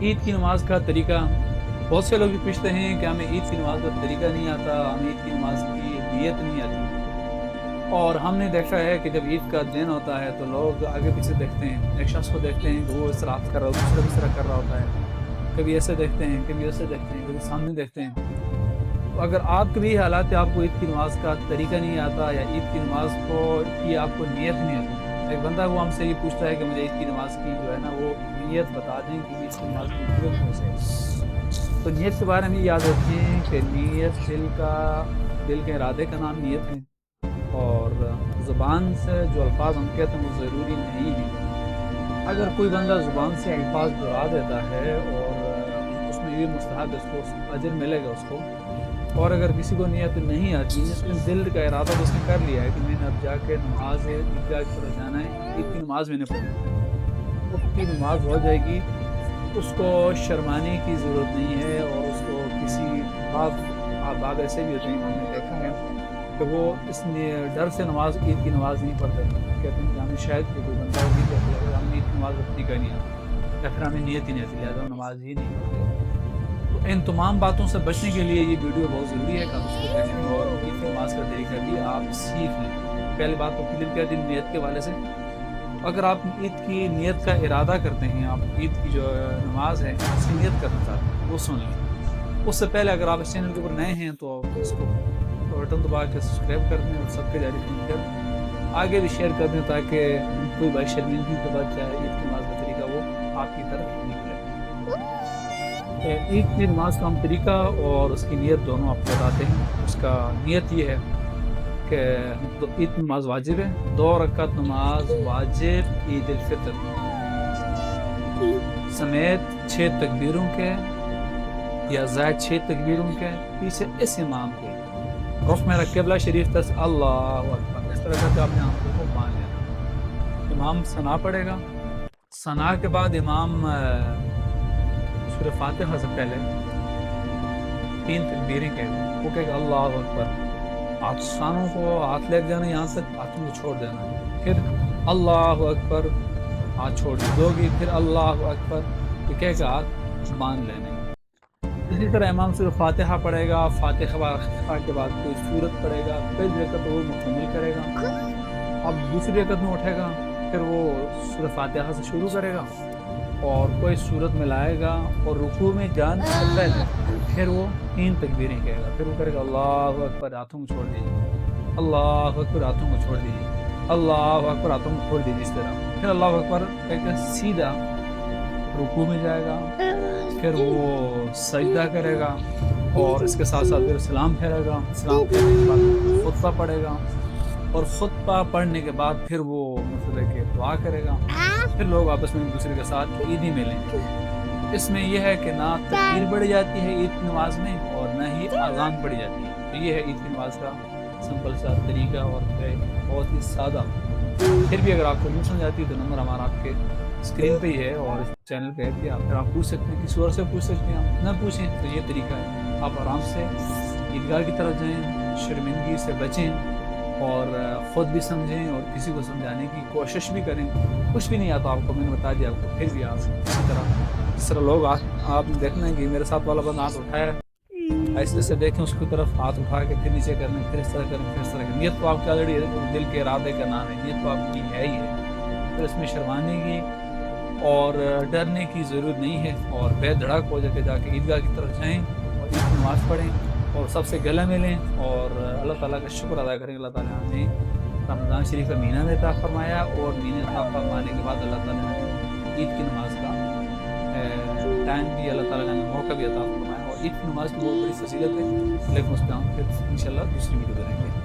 ईद की नमाज़ का तरीका, बहुत से लोग भी पूछते हैं कि हमें ईद की नमाज़ का तरीका नहीं आता, हमें ईद की नमाज़ की नियत नहीं आती। और हमने देखा है कि जब ईद का दिन होता है तो लोग आगे पीछे देखते हैं, एक शख्स को देखते हैं कि वो इस तरह कर रहा है, दूसरा भी इस तरह कर रहा होता है, कभी ऐसे देखते हैं, कभी ऐसे देखते हैं, कभी सामने देखते हैं। तो अगर आपके भी हालात है, आपको ईद की नमाज़ का तरीका नहीं आता या ईद की नमाज़ को की आपको नियत नहीं आती, एक बंदा वो हमसे ये पूछता है कि मुझे ईद की नमाज़ की जो है ना वो नियत बता दें कि ईद की नमाज़ की नियत कैसे है। तो नियत के बारे में याद रखें कि नियत दिल के इरादे का नाम नियत है, और ज़ुबान से जो अल्फाज हम कहते हैं वो ज़रूरी नहीं है। अगर कोई बंदा ज़ुबान से अल्फाज दोहरा देता है और उसमें ये मुस्तहब उसको अजर मिलेगा उसको, और अगर किसी को नियत नहीं आती, लेकिन दिल का इरादा तो उसने कर लिया है कि मैंने अब जाके नमाज ईदगाह की तरफ जाना है, ईद की नमाज़ मैंने पढ़नी, उसकी नमाज हो जाएगी, उसको शर्माने की ज़रूरत नहीं है। और उसको किसी बाब ऐसे भी होते हैं, हमने देखा है कि वो इस डर से ईद की नमाज़ नहीं पढ़ते, कहते हैं कि हमें शायद कि कोई बंदा ये कहता है हमें ईद की नमाज़ पढ़नी का नहीं आता, या फिर हमें नियत ही नहीं आती, लिहाजा हम नमाज ही नहीं पढ़ते। तो इन तमाम बातों से बचने के लिए ये वीडियो बहुत ज़रूरी है कि आप उसको देखें और ईद की नमाज़ का तरीका भी आप सीख लें। पहली बात तो क्लियर कर दी नियत के हवाले से। अगर आप ईद की नियत का इरादा करते हैं, आप ईद की जो नमाज है उसकी नियत करना चाहते हैं, वो सुन लें। उससे पहले अगर आप इस चैनल के ऊपर नए हैं तो आप इसको बटन दबा के सब्सक्राइब कर दें और सबके जारी कर आगे भी शेयर कर दें, ताकि कोई भाई शर्मिंदगी के बाद चाहे ईद की नमाज का तरीका वो आपकी तरफ निकले। ईद की नमाज का हम तरीका और उसकी नियत दोनों आपको बताते हैं। उसका नियत ये है कि ईद की नमाज वाजिब है, 2 रकात नमाज वाजिब ईद उल फितर समेत 6 तकबीरों के या ज़ायद 6 तकबीरों के पीछे इस इमाम के रुख मेरा क़िबला शरीफ तक अल्लाहु अकबर, इस तरह से आपने आंखों को बांध लेना। इमाम सना पढ़ेगा, सना के बाद इमाम सूरह फातिहा से पहले 3 तकबीरें कहेगा, वो कहेगा अल्लाहु अकबर, आसानों को हाथ ले जाना, यहाँ से हाथों को छोड़ देना, फिर अल्लाहु अकबर, हाथ छोड़ दोगी, फिर अल्लाहु अकबर, ये कहेगा हाथ बांध लेने। इसी तरह इमाम सूरह फातिहा पढ़ेगा, फातिहा के बाद कोई सूरत पढ़ेगा, फिर रकत वो मुकम्मल करेगा। अब दूसरी रकत में उठेगा, फिर वो सूरह फातिहा से शुरू करेगा और कोई सूरत में लाएगा और रुकू में जाने से पहले फिर वो 3 तकबीरें कहेगा, फिर वो करेगा अल्लाहु अकबर, हाथों को छोड़ दीजिए, अल्लाहु अकबर, हाथों को छोड़ दीजिए, अल्लाहु अकबर, हाथों को छोड़ दीजिए, इस तरह। फिर अल्लाहु अकबर कहकर सीधा रुकू में जाएगा, फिर वो सजदा करेगा और इसके साथ साथ फिर सलाम फेरेगा, सलाम फेरने के बाद खुतबा पढ़ेगा और खुतबा पढ़ने के बाद फिर वो मतलब है कि दुआ करेगा, फिर लोग आपस में एक दूसरे के साथ ईदी मिलेंगे। इसमें यह है कि ना तकबीर बढ़ जाती है ईद की नमाज में और ना ही आज़ान बढ़ जाती है। तो ये है ईद की नमाज का सिंपल सा तरीका और बहुत ही सादा। फिर भी अगर आपको नहीं समझ आती तो नंबर हमारा आपके स्क्रीन पे ही है और इस चैनल पे है कि आप फिर आप पूछ सकते हैं, किसी और से पूछ सकते हैं, आप ना पूछें तो ये तरीका है, आप आराम से ईदगाह की तरफ जाएँ, शर्मिंदगी से बचें और ख़ुद भी समझें और किसी को समझाने की कोशिश भी करें। कुछ भी नहीं आता आपको, मैंने बता दिया आपको, फिर भी आप इसी तरह जिस तरह लोग आप देखना है कि मेरे साथ वाला बंदा हाथ उठाया, ऐसे जैसे देखें उसकी तरफ हाथ उठा के फिर नीचे करना, फिर इस तरह करें, फिर इस तरह करें। नियत तो आपकी ऑलरेडी दिल के इरादे का नाम है, नियत तो आपकी है ही है। फिर इसमें शर्माने की और डरने की ज़रूरत नहीं है और बेधड़क हो जाके ईदगाह की तरफ जाएँ और ईद की नमाज़ पढ़ें और सबसे गले मिलें और अल्लाह ताला का शुक्र अदा करें। अल्लाह ताला ने रमज़ान शरीफ का महीना में अता फरमाया और महीने अता फरमाने के बाद अल्लाह ताला ने ईद की नमाज का टाइम भी अल्लाह ताला ने मौका भी अता फरमाया और ईद की नमाज की बहुत बड़ी फजीलत है। लेकिन उस पर हम फिर इंशाल्लाह दूसरी वीडियो करेंगे।